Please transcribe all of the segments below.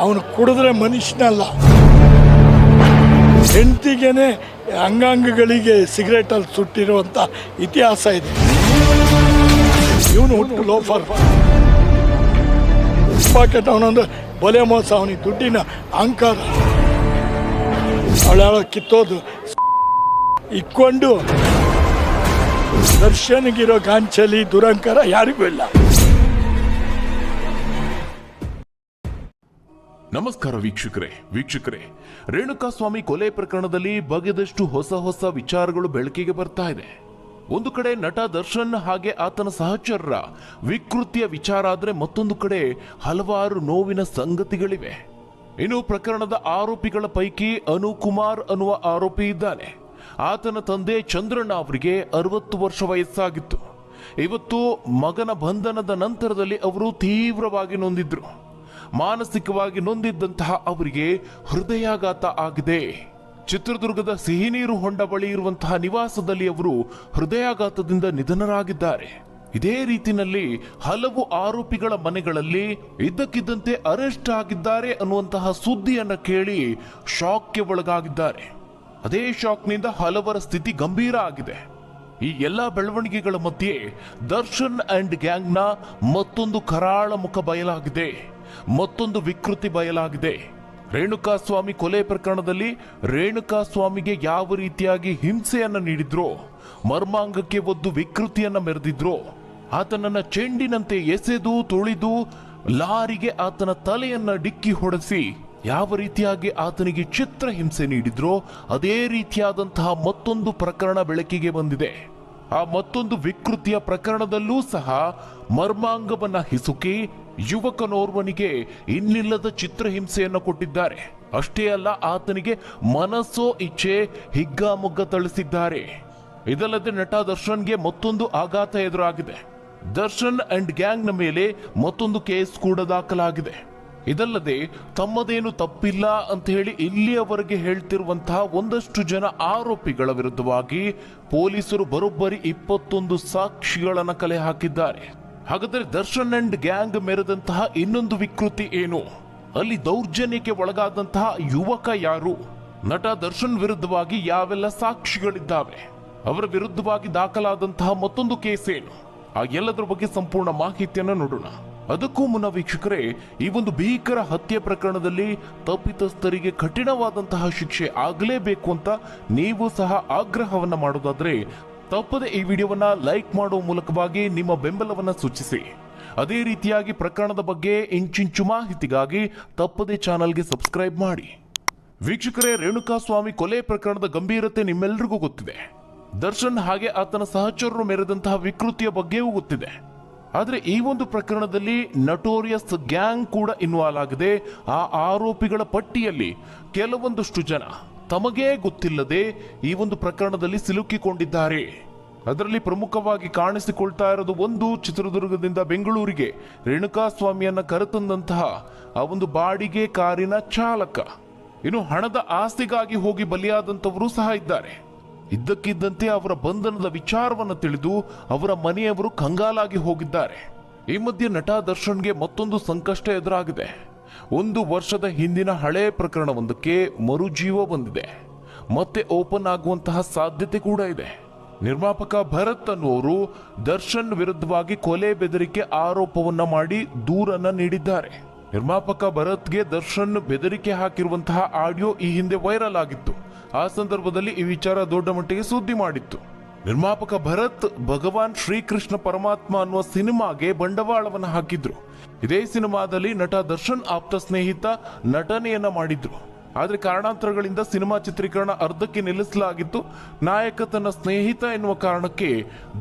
ಅವನು ಕುಡಿದ್ರೆ ಮನುಷ್ಯನಲ್ಲ. ಹೆಂಡತಿಗೇನೆ ಅಂಗಾಂಗಗಳಿಗೆ ಸಿಗರೇಟಲ್ಲಿ ಸುಟ್ಟಿರುವಂಥ ಇತಿಹಾಸ ಇದೆ. ಇವನು ಹುಟ್ಟು ಲೋಫರ್. ಪಾಕೆಟ್ ಅವನೊಂದು ಬಲೆ ಮೋಸ, ಅವನಿಗೆ ದುಡ್ಡಿನ ಅಹಂಕಾರ. ಅವಳ ಕಿತ್ತೋದು ಇಕ್ಕೊಂಡು ದರ್ಶನ್ಗಿರೋ ಗಾಂಚಲಿ ದುರಂಕಾರ ಯಾರಿಗೂ ಇಲ್ಲ. ನಮಸ್ಕಾರ ವೀಕ್ಷಕರೇ, ರೇಣುಕಾಸ್ವಾಮಿ ಕೊಲೆ ಪ್ರಕರಣದಲ್ಲಿ ಬಗೆದಷ್ಟು ಹೊಸ ವಿಚಾರಗಳು ಬೆಳಕಿಗೆ ಬರ್ತಾ ಇದೆ. ಒಂದು ಕಡೆ ನಟ ದರ್ಶನ್ ಹಾಗೆ ಆತನ ಸಹಚರರ ವಿಕೃತಿಯ ವಿಚಾರ ಆದ್ರೆ, ಮತ್ತೊಂದು ಕಡೆ ಹಲವಾರು ನೋವಿನ ಸಂಗತಿಗಳಿವೆ. ಇನ್ನು ಪ್ರಕರಣದ ಆರೋಪಿಗಳ ಪೈಕಿ ಅನುಕುಮಾರ್ ಅನ್ನುವ ಆರೋಪಿ ಇದ್ದಾನೆ. ಆತನ ತಂದೆ ಚಂದ್ರಣ್ಣ ಅವರಿಗೆ 60 ವರ್ಷ ವಯಸ್ಸಾಗಿತ್ತು. ಇವತ್ತು ಮಗನ ಬಂಧನದ ನಂತರದಲ್ಲಿ ಅವರು ತೀವ್ರವಾಗಿ ನೊಂದಿದ್ರು. ಮಾನಸಿಕವಾಗಿ ನೊಂದಿದ್ದಂತಹ ಅವರಿಗೆ ಹೃದಯಾಘಾತ ಆಗಿದೆ. ಚಿತ್ರದುರ್ಗದ ಸಿಹಿನೀರು ಹೊಂಡ ಬಳಿ ಇರುವಂತಹ ನಿವಾಸದಲ್ಲಿ ಅವರು ಹೃದಯಾಘಾತದಿಂದ ನಿಧನರಾಗಿದ್ದಾರೆ. ಇದೇ ರೀತಿಯಲ್ಲಿ ಹಲವು ಆರೋಪಿಗಳ ಮನೆಗಳಲ್ಲಿ ಇದ್ದಕ್ಕಿದ್ದಂತೆ ಅರೆಸ್ಟ್ ಆಗಿದ್ದಾರೆ ಅನ್ನುವಂತಹ ಸುದ್ದಿಯನ್ನ ಕೇಳಿ ಶಾಕ್ಗೆ ಒಳಗಾಗಿದ್ದಾರೆ. ಅದೇ ಶಾಕ್ನಿಂದ ಹಲವರ ಸ್ಥಿತಿ ಗಂಭೀರ ಆಗಿದೆ. ಈ ಎಲ್ಲಾ ಬೆಳವಣಿಗೆಗಳ ಮಧ್ಯೆ ದರ್ಶನ್ ಅಂಡ್ ಗ್ಯಾಂಗ್ನ ಮತ್ತೊಂದು ಕರಾಳ ಮುಖ ಬಯಲಾಗಿದೆ, ಮತ್ತೊಂದು ವಿಕೃತಿ ಬಯಲಾಗಿದೆ. ರೇಣುಕಾಸ್ವಾಮಿ ಕೊಲೆ ಪ್ರಕರಣದಲ್ಲಿ ರೇಣುಕಾಸ್ವಾಮಿಗೆ ಯಾವ ರೀತಿಯಾಗಿ ಹಿಂಸೆಯನ್ನ ನೀಡಿದ್ರೋ, ಮರ್ಮಾಂಗಕ್ಕೆ ಒದ್ದು ವಿಕೃತಿಯನ್ನ ಮೆರೆದಿದ್ರೋ, ಆತನನ್ನ ಚೆಂಡಿನಂತೆ ಎಸೆದು ತುಳಿದು ಲಾರಿಗೆ ಆತನ ತಲೆಯನ್ನ ಡಿಕ್ಕಿ ಹೊಡೆಸಿ ಯಾವ ರೀತಿಯಾಗಿ ಆತನಿಗೆ ಚಿತ್ರ ಹಿಂಸೆ ನೀಡಿದ್ರೋ, ಅದೇ ರೀತಿಯಾದಂತಹ ಮತ್ತೊಂದು ಪ್ರಕರಣ ಬೆಳಕಿಗೆ ಬಂದಿದೆ. ಆ ಮತ್ತೊಂದು ವಿಕೃತಿಯ ಪ್ರಕರಣದಲ್ಲೂ ಸಹ ಮರ್ಮಾಂಗವನ್ನ ಹಿಸುಕಿ ಯುವಕನೋರ್ವನಿಗೆ ಇನ್ನಿಲ್ಲದ ಚಿತ್ರಹಿಂಸೆಯನ್ನು ಕೊಟ್ಟಿದ್ದಾರೆ. ಅಷ್ಟೇ ಅಲ್ಲ, ಆತನಿಗೆ ಮನಸ್ಸೋ ಇಚ್ಛೆ ಹಿಗ್ಗಾಮುಗ್ಗ ಥಳಿಸಿದ್ದಾರೆ. ಇದಲ್ಲದೆ ನಟ ದರ್ಶನ್ಗೆ ಮತ್ತೊಂದು ಆಘಾತ ಎದುರಾಗಿದೆ. ದರ್ಶನ್ ಅಂಡ್ ಗ್ಯಾಂಗ್ನ ಮೇಲೆ ಮತ್ತೊಂದು ಕೇಸ್ ಕೂಡ ದಾಖಲಾಗಿದೆ. ಇದಲ್ಲದೆ ತಮ್ಮದೇನು ತಪ್ಪಿಲ್ಲ ಅಂತ ಹೇಳಿ ಇಲ್ಲಿಯವರೆಗೆ ಹೇಳ್ತಿರುವಂತಹ ಒಂದಷ್ಟು ಜನ ಆರೋಪಿಗಳ ವಿರುದ್ಧವಾಗಿ ಪೊಲೀಸರು ಬರೋಬ್ಬರಿ 21 ಸಾಕ್ಷಿಗಳನ್ನ ಕಲೆ ಹಾಕಿದ್ದಾರೆ. ಹಾಗಾದರೆ ದರ್ಶನ್ ಅಂಡ್ ಗ್ಯಾಂಗ್ ಮೆರೆದಂತಹ ಇನ್ನೊಂದು ವಿಕೃತಿ ಏನು? ಅಲ್ಲಿ ದೌರ್ಜನ್ಯಕ್ಕೆ ಒಳಗಾದಂತಹ ಯುವಕ ಯಾರು? ನಟ ದರ್ಶನ್ ವಿರುದ್ಧವಾಗಿ ಯಾವೆಲ್ಲ ಸಾಕ್ಷಿಗಳಿದ್ದಾವೆ? ಅವರ ವಿರುದ್ಧವಾಗಿ ದಾಖಲಾದಂತಹ ಮತ್ತೊಂದು ಕೇಸ್ ಏನು? ಆ ಎಲ್ಲದರ ಬಗ್ಗೆ ಸಂಪೂರ್ಣ ಮಾಹಿತಿಯನ್ನು ನೋಡೋಣ. ಅದಕ್ಕೂ ಮುನ್ನ ವೀಕ್ಷಕರೇ, ಈ ಒಂದು ಭೀಕರ ಹತ್ಯೆ ಪ್ರಕರಣದಲ್ಲಿ ತಪ್ಪಿತಸ್ಥರಿಗೆ ಕಠಿಣವಾದಂತಹ ಶಿಕ್ಷೆ ಆಗಲೇಬೇಕು ಅಂತ ನೀವು ಸಹ ಆಗ್ರಹವನ್ನ ಮಾಡೋದಾದ್ರೆ ತಪ್ಪದೆ ಈ ವಿಡಿಯೋವನ್ನ ಲೈಕ್ ಮಾಡುವ ಮೂಲಕವಾಗಿ ನಿಮ್ಮ ಬೆಂಬಲವನ್ನ ಸೂಚಿಸಿ. ಅದೇ ರೀತಿಯಾಗಿ ಪ್ರಕರಣದ ಬಗ್ಗೆ ಇಂಚಿಂಚು ಮಾಹಿತಿಗಾಗಿ ತಪ್ಪದೆ ಚಾನಲ್ಗೆ ಸಬ್ಸ್ಕ್ರೈಬ್ ಮಾಡಿ. ವೀಕ್ಷಕರೇ, ರೇಣುಕಾಸ್ವಾಮಿ ಕೊಲೆ ಪ್ರಕರಣದ ಗಂಭೀರತೆ ನಿಮ್ಮೆಲ್ಲರಿಗೂ ಗೊತ್ತಿದೆ. ದರ್ಶನ್ ಹಾಗೆ ಆತನ ಸಹಚರರು ಮೆರೆದಂತಹ ವಿಕೃತಿಯ ಬಗ್ಗೆಯೂ ಗೊತ್ತಿದೆ. ಆದರೆ ಈ ಒಂದು ಪ್ರಕರಣದಲ್ಲಿ ನಟೋರಿಯಸ್ ಗ್ಯಾಂಗ್ ಕೂಡ ಇನ್ವಾಲ್ವ್ ಆಗಿದೆ. ಆ ಆರೋಪಿಗಳ ಪಟ್ಟಿಯಲ್ಲಿ ಕೆಲವೊಂದಷ್ಟು ಜನ ತಮಗೇ ಗೊತ್ತಿಲ್ಲದೆ ಈ ಒಂದು ಪ್ರಕರಣದಲ್ಲಿ ಸಿಲುಕಿಕೊಂಡಿದ್ದಾರೆ. ಅದರಲ್ಲಿ ಪ್ರಮುಖವಾಗಿ ಕಾಣಿಸಿಕೊಳ್ತಾ ಇರೋದು ಒಂದು, ಚಿತ್ರದುರ್ಗದಿಂದ ಬೆಂಗಳೂರಿಗೆ ರೇಣುಕಾಸ್ವಾಮಿಯನ್ನ ಕರೆತಂದಂತಹ ಆ ಒಂದು ಬಾಡಿಗೆ ಕಾರಿನ ಚಾಲಕ. ಇನ್ನು ಹಣದ ಆಸ್ತಿಗಾಗಿ ಹೋಗಿ ಬಲಿಯಾದಂತವರು ಸಹ ಇದ್ದಾರೆ. ಇದ್ದಕ್ಕಿದ್ದಂತೆ ಅವರ ಬಂಧನದ ವಿಚಾರವನ್ನು ತಿಳಿದು ಅವರ ಮನೆಯವರು ಕಂಗಾಲಾಗಿ ಹೋಗಿದ್ದಾರೆ. ಈ ಮಧ್ಯೆ ನಟ ದರ್ಶನ್ಗೆ ಮತ್ತೊಂದು ಸಂಕಷ್ಟ ಎದುರಾಗಿದೆ. 1 ವರ್ಷದ ಹಿಂದಿನ ಹಳೆ ಪ್ರಕರಣವೊಂದಕ್ಕೆ ಮರುಜೀವ ಬಂದಿದೆ. ಮತ್ತೆ ಓಪನ್ ಆಗುವಂತಹ ಸಾಧ್ಯತೆ ಕೂಡ ಇದೆ. ನಿರ್ಮಾಪಕ ಭರತ್ ಅನ್ನುವರು ದರ್ಶನ್ ವಿರುದ್ಧವಾಗಿ ಕೊಲೆ ಬೆದರಿಕೆ ಆರೋಪವನ್ನ ಮಾಡಿ ದೂರನ್ನ ನೀಡಿದ್ದಾರೆ. ನಿರ್ಮಾಪಕ ಭರತ್ಗೆ ದರ್ಶನ್ ಬೆದರಿಕೆ ಹಾಕಿರುವಂತಹ ಆಡಿಯೋ ಈ ಹಿಂದೆ ವೈರಲ್ ಆಗಿತ್ತು. ಆ ಸಂದರ್ಭದಲ್ಲಿ ಈ ವಿಚಾರ ದೊಡ್ಡ ಮಟ್ಟಿಗೆ ಸುದ್ದಿ ಮಾಡಿತ್ತು. ನಿರ್ಮಾಪಕ ಭರತ್ ಭಗವಾನ್ ಶ್ರೀಕೃಷ್ಣ ಪರಮಾತ್ಮ ಅನ್ನುವ ಸಿನಿಮಾಗೆ ಬಂಡವಾಳವನ್ನು ಹಾಕಿದ್ರು. ಇದೇ ಸಿನಿಮಾದಲ್ಲಿ ನಟ ದರ್ಶನ್ ಆಪ್ತ ಸ್ನೇಹಿತ ನಟನೆಯನ್ನ ಮಾಡಿದ್ರು. ಆದ್ರೆ ಕಾರಣಾಂತರಗಳಿಂದ ಸಿನಿಮಾ ಚಿತ್ರೀಕರಣ ಅರ್ಧಕ್ಕೆ ನಿಲ್ಲಿಸಲಾಗಿತ್ತು. ನಾಯಕ ತನ್ನ ಸ್ನೇಹಿತ ಎನ್ನುವ ಕಾರಣಕ್ಕೆ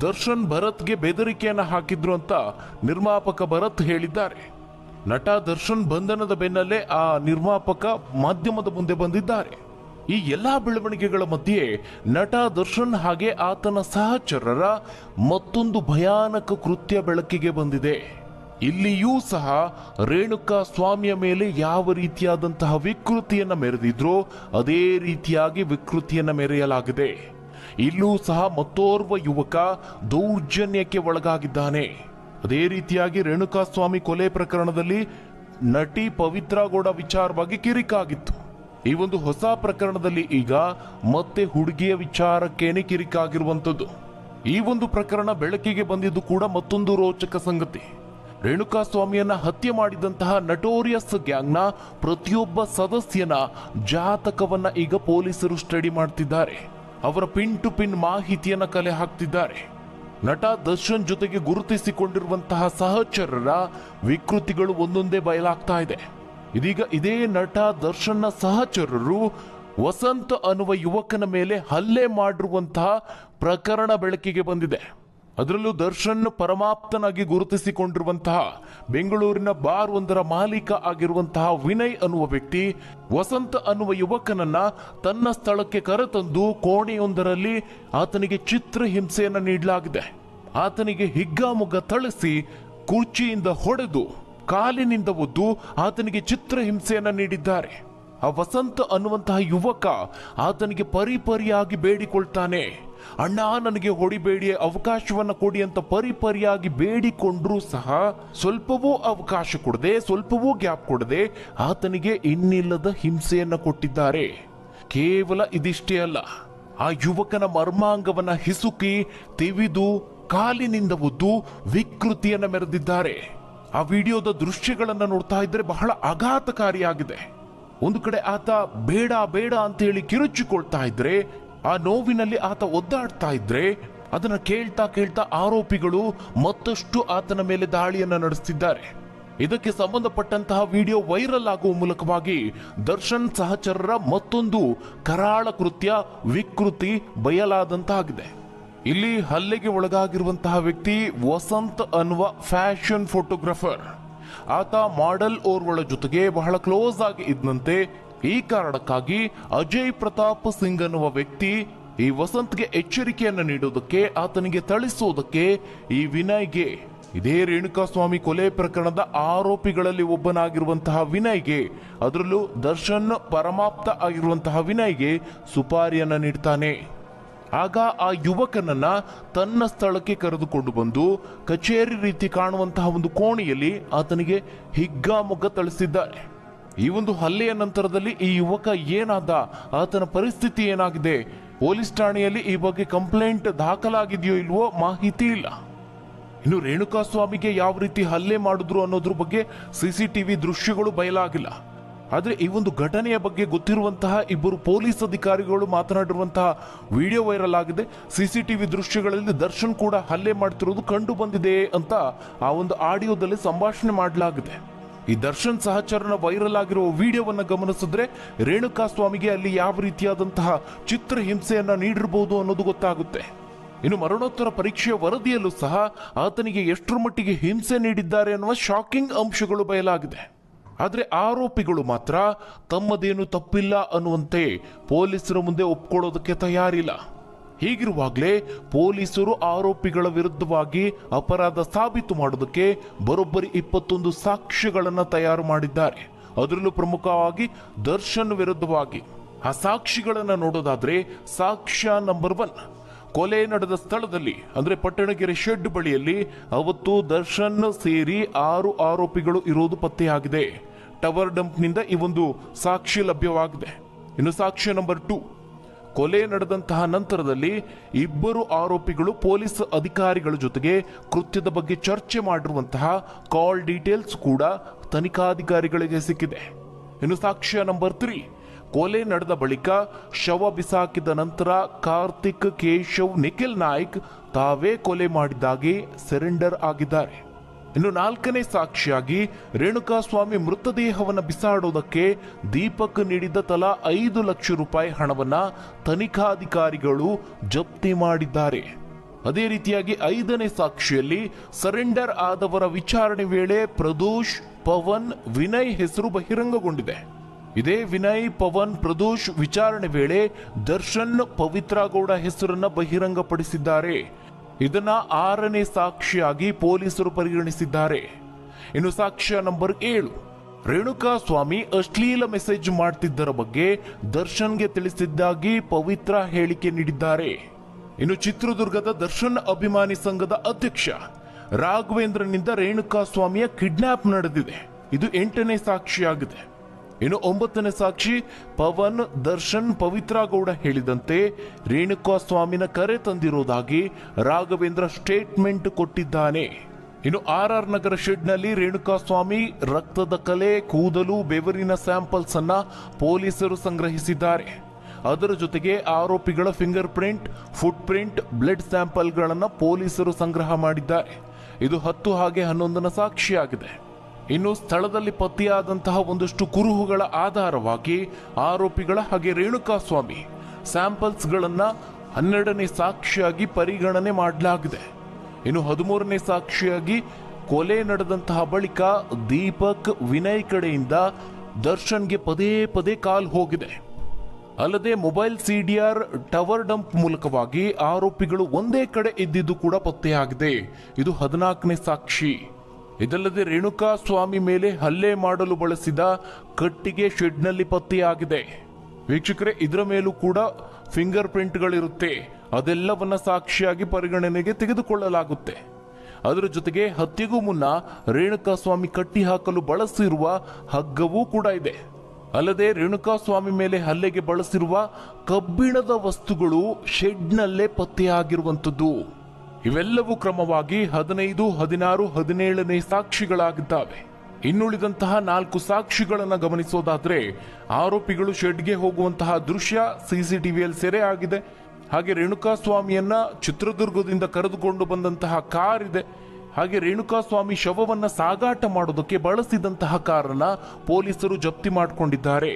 ದರ್ಶನ್ ಭರತ್ಗೆ ಬೆದರಿಕೆಯನ್ನ ಹಾಕಿದ್ರು ಅಂತ ನಿರ್ಮಾಪಕ ಭರತ್ ಹೇಳಿದ್ದಾರೆ. ನಟ ದರ್ಶನ್ ಬಂಧನದ ಬೆನ್ನಲ್ಲೇ ಆ ನಿರ್ಮಾಪಕ ಮಾಧ್ಯಮದ ಮುಂದೆ ಬಂದಿದ್ದಾರೆ. ಈ ಎಲ್ಲಾ ಬೆಳವಣಿಗೆಗಳ ಮಧ್ಯೆ ನಟ ದರ್ಶನ್ ಹಾಗೆ ಆತನ ಸಹಚರರ ಮತ್ತೊಂದು ಭಯಾನಕ ಕೃತ್ಯ ಬೆಳಕಿಗೆ ಬಂದಿದೆ. ಇಲ್ಲಿಯೂ ಸಹ ರೇಣುಕಾಸ್ವಾಮಿಯ ಮೇಲೆ ಯಾವ ರೀತಿಯಾದಂತಹ ವಿಕೃತಿಯನ್ನ ಮೆರೆದಿದ್ರೋ ಅದೇ ರೀತಿಯಾಗಿ ವಿಕೃತಿಯನ್ನ ಮೆರೆಯಲಾಗಿದೆ. ಇಲ್ಲೂ ಸಹ ಮತ್ತೋರ್ವ ಯುವಕ ದೌರ್ಜನ್ಯಕ್ಕೆ ಒಳಗಾಗಿದ್ದಾನೆ. ಅದೇ ರೀತಿಯಾಗಿ ರೇಣುಕಾಸ್ವಾಮಿ ಕೊಲೆ ಪ್ರಕರಣದಲ್ಲಿ ನಟಿ ಪವಿತ್ರ ಗೌಡ ವಿಚಾರವಾಗಿ ಕಿರಿಕಾಗಿತ್ತು. ಈ ಒಂದು ಹೊಸ ಪ್ರಕರಣದಲ್ಲಿ ಈಗ ಮತ್ತೆ ಹುಡುಗಿಯ ವಿಚಾರಕ್ಕೇನೆ ಕಿರಿಕಾಗಿರುವಂಥದ್ದು. ಈ ಒಂದು ಪ್ರಕರಣ ಬೆಳಕಿಗೆ ಬಂದಿದ್ದು ಕೂಡ ಮತ್ತೊಂದು ರೋಚಕ ಸಂಗತಿ. ರೇಣುಕಾ ಸ್ವಾಮಿಯನ್ನ ಹತ್ಯೆ ಮಾಡಿದಂತಹ ನಟೋರಿಯಸ್ ಗ್ಯಾಂಗ್ನ ಪ್ರತಿಯೊಬ್ಬ ಸದಸ್ಯನ ಜಾತಕವನ್ನ ಈಗ ಪೊಲೀಸರು ಸ್ಟಡಿ ಮಾಡ್ತಿದ್ದಾರೆ. ಅವರ ಪಿನ್ ಟು ಪಿನ್ ಮಾಹಿತಿಯನ್ನ ಕಲೆ ಹಾಕ್ತಿದ್ದಾರೆ. ನಟ ದರ್ಶನ್ ಜೊತೆಗೆ ಗುರುತಿಸಿಕೊಂಡಿರುವಂತಹ ಸಹಚರರ ವಿಕೃತಿಗಳು ಒಂದೊಂದೇ ಬಯಲಾಗ್ತಾ ಇದೆ. ಇದೀಗ ಇದೇ ನಟ ದರ್ಶನ್ನ ಸಹಚರರು ವಸಂತ್ ಅನ್ನುವ ಯುವಕನ ಮೇಲೆ ಹಲ್ಲೆ ಮಾಡಿರುವಂತಹ ಪ್ರಕರಣ ಬೆಳಕಿಗೆ ಬಂದಿದೆ. ಅದರಲ್ಲೂ ದರ್ಶನ್ ಪರಮಾಪ್ತನಾಗಿ ಗುರುತಿಸಿಕೊಂಡಿರುವಂತಹ ಬೆಂಗಳೂರಿನ ಬಾರ್ ಒಂದರ ಮಾಲೀಕ ಆಗಿರುವಂತಹ ವಿನಯ್ ಅನ್ನುವ ವ್ಯಕ್ತಿ ವಸಂತ್ ಅನ್ನುವ ಯುವಕನನ್ನ ತನ್ನ ಸ್ಥಳಕ್ಕೆ ಕರೆತಂದು ಕೋಣೆಯೊಂದರಲ್ಲಿ ಆತನಿಗೆ ಚಿತ್ರಹಿಂಸೆಯನ್ನು ನೀಡಲಾಗಿದೆ. ಆತನಿಗೆ ಹಿಗ್ಗಾಮುಗ್ಗ ಥಳಿಸಿ ಕುರ್ಚಿಯಿಂದ ಹೊಡೆದು ಕಾಲಿನಿಂದ ಒದ್ದು ಆತನಿಗೆ ಚಿತ್ರಹಿಂಸೆಯನ್ನು ನೀಡಿದ್ದಾರೆ. ಆ ವಸಂತ್ ಅನ್ನುವಂತಹ ಯುವಕ ಆತನಿಗೆ ಪರಿಪರಿಯಾಗಿ ಬೇಡಿಕೊಳ್ತಾನೆ, ಅಣ್ಣ ನನಗೆ ಹೊಡಿಬೇಡಿ, ಅವಕಾಶವನ್ನ ಕೊಡಿ ಅಂತ ಪರಿಪರಿಯಾಗಿ ಬೇಡಿಕೊಂಡ್ರೂ ಸಹ ಸ್ವಲ್ಪವೂ ಅವಕಾಶ ಕೊಡದೆ, ಸ್ವಲ್ಪವೂ ಗ್ಯಾಪ್ ಕೊಡದೆ ಆತನಿಗೆ ಇನ್ನಿಲ್ಲದ ಹಿಂಸೆಯನ್ನ ಕೊಟ್ಟಿದ್ದಾರೆ. ಕೇವಲ ಇದಿಷ್ಟೇ ಅಲ್ಲ, ಆ ಯುವಕನ ಮರ್ಮಾಂಗವನ್ನ ಹಿಸುಕಿ ತಿವಿದು ಕಾಲಿನಿಂದ ಒದ್ದು ವಿಕೃತಿಯನ್ನ ಮೆರೆದಿದ್ದಾರೆ. ಆ ವಿಡಿಯೋದ ದೃಶ್ಯಗಳನ್ನ ನೋಡ್ತಾ ಇದ್ರೆ ಬಹಳ ಆಘಾತಕಾರಿಯಾಗಿದೆ. ಒಂದು ಕಡೆ ಆತ ಬೇಡ ಬೇಡ ಅಂತ ಹೇಳಿ ಕಿರುಚಿಕೊಳ್ತಾ ಇದ್ರೆ, ಆ ನೋವಿನಲ್ಲಿ ಆತ ಒದ್ದಾಡ್ತಾ ಇದ್ರೆ, ಅದನ್ನ ಕೇಳ್ತಾ ಕೇಳ್ತಾ ಆರೋಪಿಗಳು ಮತ್ತಷ್ಟು ಆತನ ಮೇಲೆ ದಾಳಿಯನ್ನ ನಡೆಸುತ್ತಿದ್ದಾರೆ. ಇದಕ್ಕೆ ಸಂಬಂಧಪಟ್ಟಂತಹ ವಿಡಿಯೋ ವೈರಲ್ ಆಗುವ ಮೂಲಕವಾಗಿ ದರ್ಶನ್ ಸಹಚರರ ಮತ್ತೊಂದು ಕರಾಳ ಕೃತ್ಯ ವಿಕೃತಿ ಬಯಲಾದಂತಾಗಿದೆ. ಇಲ್ಲಿ ಹಲ್ಲೆಗೆ ಒಳಗಾಗಿರುವಂತಹ ವ್ಯಕ್ತಿ ವಸಂತ್ ಅನ್ನುವ ಫ್ಯಾಷನ್ ಫೋಟೋಗ್ರಾಫರ್. ಆತ ಮಾಡೆಲ್ ಓರ್ವಳ ಜೊತೆಗೆ ಬಹಳ ಕ್ಲೋಸ್ ಆಗಿ ಇದ್ದಂತೆ. ಈ ಕಾರಣಕ್ಕಾಗಿ ಅಜಯ್ ಪ್ರತಾಪ್ ಸಿಂಗ್ ಅನ್ನುವ ವ್ಯಕ್ತಿ ಈ ವಸಂತ್ಗೆ ಎಚ್ಚರಿಕೆಯನ್ನು ನೀಡೋದಕ್ಕೆ, ಆತನಿಗೆ ಥಳಿಸೋದಕ್ಕೆ ಈ ವಿನಯ್ಗೆ, ಇದೇ ರೇಣುಕಾ ಸ್ವಾಮಿ ಕೊಲೆ ಪ್ರಕರಣದ ಆರೋಪಿಗಳಲ್ಲಿ ಒಬ್ಬನಾಗಿರುವಂತಹ ವಿನಯ್ಗೆ, ಅದರಲ್ಲೂ ದರ್ಶನ್ ಪರಮಾಪ್ತ ಆಗಿರುವಂತಹ ವಿನಯ್ಗೆ ಸುಪಾರಿಯನ್ನ ನೀಡ್ತಾನೆ. ಆಗ ಆ ಯುವಕನನ್ನ ತನ್ನ ಸ್ಥಳಕ್ಕೆ ಕರೆದುಕೊಂಡು ಬಂದು ಕಚೇರಿ ರೀತಿ ಕಾಣುವಂತಹ ಒಂದು ಕೋಣೆಯಲ್ಲಿ ಆತನಿಗೆ ಹಿಗ್ಗಾಮುಗ್ಗ ಥಳಿಸಿದ್ದಾರೆ. ಈ ಒಂದು ಹಲ್ಲೆಯ ನಂತರದಲ್ಲಿ ಈ ಯುವಕ ಏನಾದ, ಆತನ ಪರಿಸ್ಥಿತಿ ಏನಾಗಿದೆ, ಪೊಲೀಸ್ ಠಾಣೆಯಲ್ಲಿ ಈ ಬಗ್ಗೆ ಕಂಪ್ಲೇಂಟ್ ದಾಖಲಾಗಿದೆಯೋ ಇಲ್ವೋ ಮಾಹಿತಿ ಇಲ್ಲ. ಇನ್ನು ರೇಣುಕಾ ಸ್ವಾಮಿಗೆ ಯಾವ ರೀತಿ ಹಲ್ಲೆ ಮಾಡಿದ್ರು ಅನ್ನೋದ್ರ ಬಗ್ಗೆ ಸಿಸಿಟಿವಿ ದೃಶ್ಯಗಳು ಬಯಲಾಗಿಲ್ಲ. ಆದರೆ ಈ ಒಂದು ಘಟನೆಯ ಬಗ್ಗೆ ಗೊತ್ತಿರುವಂತಹ ಇಬ್ಬರು ಪೊಲೀಸ್ ಅಧಿಕಾರಿಗಳು ಮಾತನಾಡಿರುವಂತಹ ವಿಡಿಯೋ ವೈರಲ್ ಆಗಿದೆ. ಸಿಸಿಟಿವಿ ದೃಶ್ಯಗಳಲ್ಲಿ ದರ್ಶನ್ ಕೂಡ ಹಲ್ಲೆ ಮಾಡ್ತಿರೋದು ಕಂಡು ಬಂದಿದೆ ಅಂತ ಆ ಒಂದು ಆಡಿಯೋದಲ್ಲಿ ಸಂಭಾಷಣೆ ಮಾಡಲಾಗಿದೆ. ಈ ದರ್ಶನ್ ಸಹಚರನ ವೈರಲ್ ಆಗಿರುವ ವಿಡಿಯೋವನ್ನ ಗಮನಿಸಿದ್ರೆ ರೇಣುಕಾ ಸ್ವಾಮಿಗೆ ಅಲ್ಲಿ ಯಾವ ರೀತಿಯಾದಂತಹ ಚಿತ್ರಹಿಂಸೆಯನ್ನ ನೀಡಿರಬಹುದು ಅನ್ನೋದು ಗೊತ್ತಾಗುತ್ತೆ. ಇನ್ನು ಮರಣೋತ್ತರ ಪರೀಕ್ಷೆಯ ವರದಿಯಲ್ಲೂ ಸಹ ಆತನಿಗೆ ಎಷ್ಟರ ಮಟ್ಟಿಗೆ ಹಿಂಸೆ ನೀಡಿದ್ದಾರೆ ಅನ್ನುವ ಶಾಕಿಂಗ್ ಅಂಶಗಳು ಬಯಲಾಗಿದೆ. ಆದರೆ ಆರೋಪಿಗಳು ಮಾತ್ರ ತಮ್ಮದೇನು ತಪ್ಪಿಲ್ಲ ಅನ್ನುವಂತೆ ಪೊಲೀಸರ ಮುಂದೆ ಒಪ್ಕೊಳ್ಳೋದಕ್ಕೆ ತಯಾರಿಲ್ಲ. ಹೀಗಿರುವಾಗಲೇ ಪೊಲೀಸರು ಆರೋಪಿಗಳ ವಿರುದ್ಧವಾಗಿ ಅಪರಾಧ ಸಾಬೀತು ಮಾಡೋದಕ್ಕೆ ಬರೋಬ್ಬರಿ 21 ಸಾಕ್ಷ್ಯಗಳನ್ನು ತಯಾರು ಮಾಡಿದ್ದಾರೆ. ಅದರಲ್ಲೂ ಪ್ರಮುಖವಾಗಿ ದರ್ಶನ್ ವಿರುದ್ಧವಾಗಿ. ಆ ಸಾಕ್ಷಿಗಳನ್ನು ನೋಡೋದಾದ್ರೆ ಸಾಕ್ಷ್ಯ ನಂಬರ್ 1, ಕೊಲೆ ನಡೆದ ಸ್ಥಳದಲ್ಲಿ ಅಂದ್ರೆ ಪಟ್ಟಣಗೆರೆ ಶೆಡ್ ಬಳಿಯಲ್ಲಿ ಅವತ್ತು ದರ್ಶನ್ ಸೇರಿ 6 ಆರೋಪಿಗಳು ಇರೋದು ಪತ್ತೆಯಾಗಿದೆ. ಟವರ್ ಡಂಪ್ನಿಂದ ಈ ಒಂದು ಸಾಕ್ಷಿ ಲಭ್ಯವಾಗಿದೆ. ಇನ್ನು ಸಾಕ್ಷ್ಯ ನಂಬರ್ 2, ಕೊಲೆ ನಡೆದಂತಹ ನಂತರದಲ್ಲಿ ಇಬ್ಬರು ಆರೋಪಿಗಳು ಪೊಲೀಸ್ ಅಧಿಕಾರಿಗಳ ಜೊತೆಗೆ ಕೃತ್ಯದ ಬಗ್ಗೆ ಚರ್ಚೆ ಮಾಡಿರುವಂತಹ ಕಾಲ್ ಡೀಟೇಲ್ಸ್ ಕೂಡ ತನಿಖಾಧಿಕಾರಿಗಳಿಗೆ ಸಿಕ್ಕಿದೆ. ಇನ್ನು ಸಾಕ್ಷ್ಯ ನಂಬರ್ 3, ಕೊಲೆ ನಡೆದ ಬಳಿಕ ಶವ ಬಿಸಾಕಿದ ನಂತರ ಕಾರ್ತಿಕ್, ಕೇಶವ್, ನಿಖಿಲ್ ನಾಯ್ಕ್ ತಾವೇ ಕೊಲೆ ಮಾಡಿದ್ದಾಗಿ ಸರೆಂಡರ್ ಆಗಿದ್ದಾರೆ. ಇನ್ನು 4ನೇ ಸಾಕ್ಷಿಯಾಗಿ ರೇಣುಕಾ ಸ್ವಾಮಿ ಮೃತದೇಹವನ್ನು ಬಿಸಾಡೋದಕ್ಕೆ ದೀಪಕ್ ನೀಡಿದ ತಲಾ 5 ಲಕ್ಷ ರೂಪಾಯಿ ಹಣವನ್ನ ತನಿಖಾಧಿಕಾರಿಗಳು ಜಪ್ತಿ ಮಾಡಿದ್ದಾರೆ. ಅದೇ ರೀತಿಯಾಗಿ 5ನೇ ಸಾಕ್ಷಿಯಲ್ಲಿ ಸರೆಂಡರ್ ಆದವರ ವಿಚಾರಣೆ ವೇಳೆ ಪ್ರದೋಷ್, ಪವನ್, ವಿನಯ್ ಹೆಸರು ಬಹಿರಂಗಗೊಂಡಿದೆ. ಇದೇ ವಿನಯ್, ಪವನ್, ಪ್ರದೋಷ್ ವಿಚಾರಣೆ ವೇಳೆ ದರ್ಶನ್, ಪವಿತ್ರ ಗೌಡ ಹೆಸರನ್ನ ಬಹಿರಂಗಪಡಿಸಿದ್ದಾರೆ. ಇದನ್ನ 6ನೇ ಸಾಕ್ಷಿಯಾಗಿ ಪೊಲೀಸರು ಪರಿಗಣಿಸಿದ್ದಾರೆ. ಇನ್ನು ಸಾಕ್ಷ್ಯ ನಂಬರ್ 7, ರೇಣುಕಾ ಸ್ವಾಮಿ ಅಶ್ಲೀಲ ಮೆಸೇಜ್ ಮಾಡ್ತಿದ್ದರ ಬಗ್ಗೆ ದರ್ಶನ್ಗೆ ತಿಳಿಸಿದ್ದಾಗಿ ಪವಿತ್ರ ಹೇಳಿಕೆ ನೀಡಿದ್ದಾರೆ. ಇನ್ನು ಚಿತ್ರದುರ್ಗದ ದರ್ಶನ್ ಅಭಿಮಾನಿ ಸಂಘದ ಅಧ್ಯಕ್ಷ ರಾಘವೇಂದ್ರನಿಂದ ರೇಣುಕಾ ಸ್ವಾಮಿಯ ಕಿಡ್ನಾಪ್ ನಡೆದಿದೆ. ಇದು 8ನೇ ಸಾಕ್ಷಿಯಾಗಿದೆ. ಇನ್ನು 9ನೇ ಸಾಕ್ಷಿ ಪವನ್ ದರ್ಶನ್ ಪವಿತ್ರ ಗೌಡ ಹೇಳಿದಂತೆ ರೇಣುಕಾ ಸ್ವಾಮಿನ ಕರೆ ತಂದಿರುವುದಾಗಿ ರಾಘವೇಂದ್ರ ಸ್ಟೇಟ್ಮೆಂಟ್ ಕೊಟ್ಟಿದ್ದಾನೆ. ಇನ್ನು RR ನಗರ ಶೆಡ್ನಲ್ಲಿ ರೇಣುಕಾ ಸ್ವಾಮಿ ರಕ್ತದ ಕಲೆ, ಕೂದಲು, ಬೆವರಿನ ಸ್ಯಾಂಪಲ್ಸ್ ಅನ್ನ ಪೊಲೀಸರು ಸಂಗ್ರಹಿಸಿದ್ದಾರೆ. ಅದರ ಜೊತೆಗೆ ಆರೋಪಿಗಳ fingerprint, footprint, blood ಸ್ಯಾಂಪಲ್ಗಳನ್ನು ಪೊಲೀಸರು ಸಂಗ್ರಹ ಮಾಡಿದ್ದಾರೆ. ಇದು 10 ಹಾಗೆ 11ನ ಸಾಕ್ಷಿಯಾಗಿದೆ. ಇನ್ನು ಸ್ಥಳದಲ್ಲಿ ಪತ್ತೆಯಾದಂತಹ ಒಂದಷ್ಟು ಕುರುಹುಗಳ ಆಧಾರವಾಗಿ ಆರೋಪಿಗಳ ಹಾಗೆ ರೇಣುಕಾ ಸ್ವಾಮಿ ಸ್ಯಾಂಪಲ್ಸ್ಗಳನ್ನ 12ನೇ ಸಾಕ್ಷಿಯಾಗಿ ಪರಿಗಣನೆ ಮಾಡಲಾಗಿದೆ. ಇನ್ನು 13ನೇ ಸಾಕ್ಷಿಯಾಗಿ ಕೊಲೆ ನಡೆದಂತಹ ಬಳಿಕ ದೀಪಕ್ ವಿನಯ್ ಕಡೆಯಿಂದ ದರ್ಶನ್ಗೆ ಪದೇ ಪದೇ ಕಾಲ್ ಹೋಗಿದೆ. ಅಲ್ಲದೆ ಮೊಬೈಲ್ CDR ಟವರ್ ಡಂಪ್ ಮೂಲಕವಾಗಿ ಆರೋಪಿಗಳು ಒಂದೇ ಕಡೆ ಇದ್ದಿದ್ದು ಕೂಡ ಪತ್ತೆಯಾಗಿದೆ. ಇದು 14ನೇ ಸಾಕ್ಷಿ. ಇದಲ್ಲದೆ ರೇಣುಕಾ ಸ್ವಾಮಿ ಮೇಲೆ ಹಲ್ಲೆ ಮಾಡಲು ಬಳಸಿದ ಕಟ್ಟಿಗೆ ಶೆಡ್ನಲ್ಲಿ ಪತ್ತೆಯಾಗಿದೆ. ವೀಕ್ಷಕರೇ, ಇದರ ಮೇಲೂ ಕೂಡ ಫಿಂಗರ್ ಪ್ರಿಂಟ್ಗಳಿರುತ್ತೆ. ಅದೆಲ್ಲವನ್ನ ಸಾಕ್ಷಿಯಾಗಿ ಪರಿಗಣನೆಗೆ ತೆಗೆದುಕೊಳ್ಳಲಾಗುತ್ತೆ. ಅದರ ಜೊತೆಗೆ ಹತ್ಯೆಗೂ ಮುನ್ನ ರೇಣುಕಾ ಸ್ವಾಮಿ ಕಟ್ಟಿ ಹಾಕಲು ಬಳಸಿರುವ ಹಗ್ಗವೂ ಕೂಡ ಇದೆ. ಅಲ್ಲದೆ ರೇಣುಕಾ ಸ್ವಾಮಿ ಮೇಲೆ ಹಲ್ಲೆಗೆ ಬಳಸಿರುವ ಕಬ್ಬಿಣದ ವಸ್ತುಗಳು ಶೆಡ್ನಲ್ಲೇ ಪತ್ತೆಯಾಗಿರುವಂಥದ್ದು. ಇವೆಲ್ಲವೂ ಕ್ರಮವಾಗಿ 15, 16, 17ನೇ ಸಾಕ್ಷಿಗಳಾಗಿದ್ದಾವೆ. ಇನ್ನುಳಿದಂತಹ 4 ಸಾಕ್ಷಿಗಳನ್ನು ಗಮನಿಸೋದಾದ್ರೆ ಆರೋಪಿಗಳು ಶೆಡ್ಗೆ ಹೋಗುವಂತಹ ದೃಶ್ಯ CCTVಯಲ್ಲಿ ಸೆರೆ ಆಗಿದೆ. ಹಾಗೆ ರೇಣುಕಾ ಸ್ವಾಮಿಯನ್ನ ಚಿತ್ರದುರ್ಗದಿಂದ ಕರೆದುಕೊಂಡು ಬಂದಂತಹ ಕಾರ್ ಇದೆ. ಹಾಗೆ ರೇಣುಕಾ ಸ್ವಾಮಿ ಶವವನ್ನ ಸಾಗಾಟ ಮಾಡೋದಕ್ಕೆ ಬಳಸಿದಂತಹ ಕಾರನ್ನ ಪೊಲೀಸರು ಜಪ್ತಿ ಮಾಡಿಕೊಂಡಿದ್ದಾರೆ.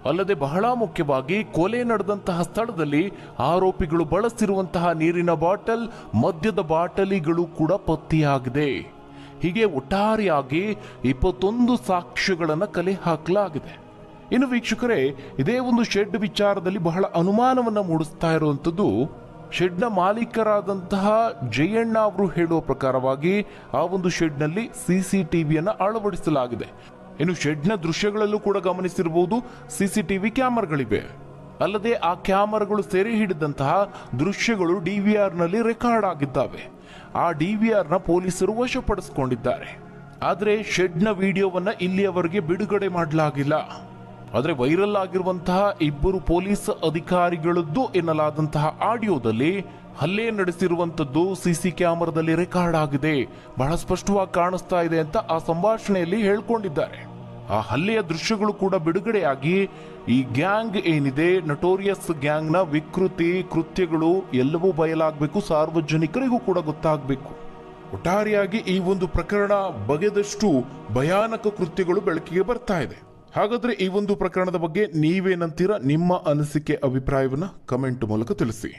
ಅಲ್ಲದೆ ಬಹಳ ಮುಖ್ಯವಾಗಿ ಕೊಲೆ ನಡೆದಂತಹ ಸ್ಥಳದಲ್ಲಿ ಆರೋಪಿಗಳು ಬಳಸಿರುವಂತಹ ನೀರಿನ ಬಾಟಲ್, ಮದ್ಯದ ಬಾಟಲಿಗಳು ಕೂಡ ಪತ್ತೆಯಾಗಿದೆ. ಹೀಗೆ ಒಟ್ಟಾರೆಯಾಗಿ 21 ಸಾಕ್ಷ್ಯಗಳನ್ನು ಕಲೆ ಹಾಕಲಾಗಿದೆ. ಇನ್ನು ವೀಕ್ಷಕರೇ, ಇದೇ ಒಂದು ಶೆಡ್ ವಿಚಾರದಲ್ಲಿ ಬಹಳ ಅನುಮಾನವನ್ನ ಮೂಡಿಸ್ತಾ ಇರುವಂತದ್ದು, ಶೆಡ್ನ ಮಾಲೀಕರಾದಂತಹ ಜಯಣ್ಣ ಅವರು ಹೇಳುವ ಪ್ರಕಾರವಾಗಿ ಆ ಒಂದು ಶೆಡ್ನಲ್ಲಿ CCTVಯನ್ನು ಅಳವಡಿಸಲಾಗಿದೆ. ಇನ್ನು ಶೆಡ್ನ ದೃಶ್ಯಗಳಲ್ಲೂ ಕೂಡ ಗಮನಿಸಿರಬಹುದು, CCTV ಕ್ಯಾಮರಾಗಳಿವೆ. ಅಲ್ಲದೆ ಆ ಕ್ಯಾಮರಾಗಳು ಸೆರೆ ಹಿಡಿದಂತಹ ದೃಶ್ಯಗಳು DVRನಲ್ಲಿ ರೆಕಾರ್ಡ್ ಆಗಿದ್ದಾವೆ. ಆ DVRನ ಪೊಲೀಸರು ವಶಪಡಿಸಿಕೊಂಡಿದ್ದಾರೆ. ಆದರೆ ಶೆಡ್ನ ವಿಡಿಯೋವನ್ನ ಇಲ್ಲಿಯವರೆಗೆ ಬಿಡುಗಡೆ ಮಾಡಲಾಗಿಲ್ಲ. ಆದರೆ ವೈರಲ್ ಆಗಿರುವಂತಹ 2 ಪೊಲೀಸ್ ಅಧಿಕಾರಿಗಳದ್ದು ಎನ್ನಲಾದಂತಹ ಆಡಿಯೋದಲ್ಲಿ ಹಲ್ಲೆ ನಡೆಸಿರುವಂತದ್ದು CC ಕ್ಯಾಮರಾದಲ್ಲಿ ರೆಕಾರ್ಡ್ ಆಗಿದೆ, ಬಹಳ ಸ್ಪಷ್ಟವಾಗಿ ಕಾಣಿಸ್ತಾ ಇದೆ ಅಂತ ಆ ಸಂಭಾಷಣೆಯಲ್ಲಿ ಹೇಳ್ಕೊಂಡಿದ್ದಾರೆ. ಆ ಹಲ್ಲೆಯ ದೃಶ್ಯಗಳು ಕೂಡ ಬಿಡುಗಡೆಯಾಗಿ ಈ ಗ್ಯಾಂಗ್ ಏನಿದೆ, ನಟೋರಿಯಸ್ ಗ್ಯಾಂಗ್ನ ವಿಕೃತಿ ಕೃತ್ಯಗಳು ಎಲ್ಲವೂ ಬಯಲಾಗಬೇಕು, ಸಾರ್ವಜನಿಕರಿಗೂ ಕೂಡ ಗೊತ್ತಾಗಬೇಕು. ಒಟ್ಟಾರೆಯಾಗಿ ಈ ಒಂದು ಪ್ರಕರಣ ಬಗೆದಷ್ಟು ಭಯಾನಕ ಕೃತ್ಯಗಳು ಬೆಳಕಿಗೆ ಬರ್ತಾ ಇದೆ. ಹಾಗಾದ್ರೆ ಈ ಒಂದು ಪ್ರಕರಣದ ಬಗ್ಗೆ ನೀವೇನಂತೀರಾ? ನಿಮ್ಮ ಅನಿಸಿಕೆ, ಅಭಿಪ್ರಾಯವನ್ನ ಕಮೆಂಟ್ ಮೂಲಕ ತಿಳಿಸಿ.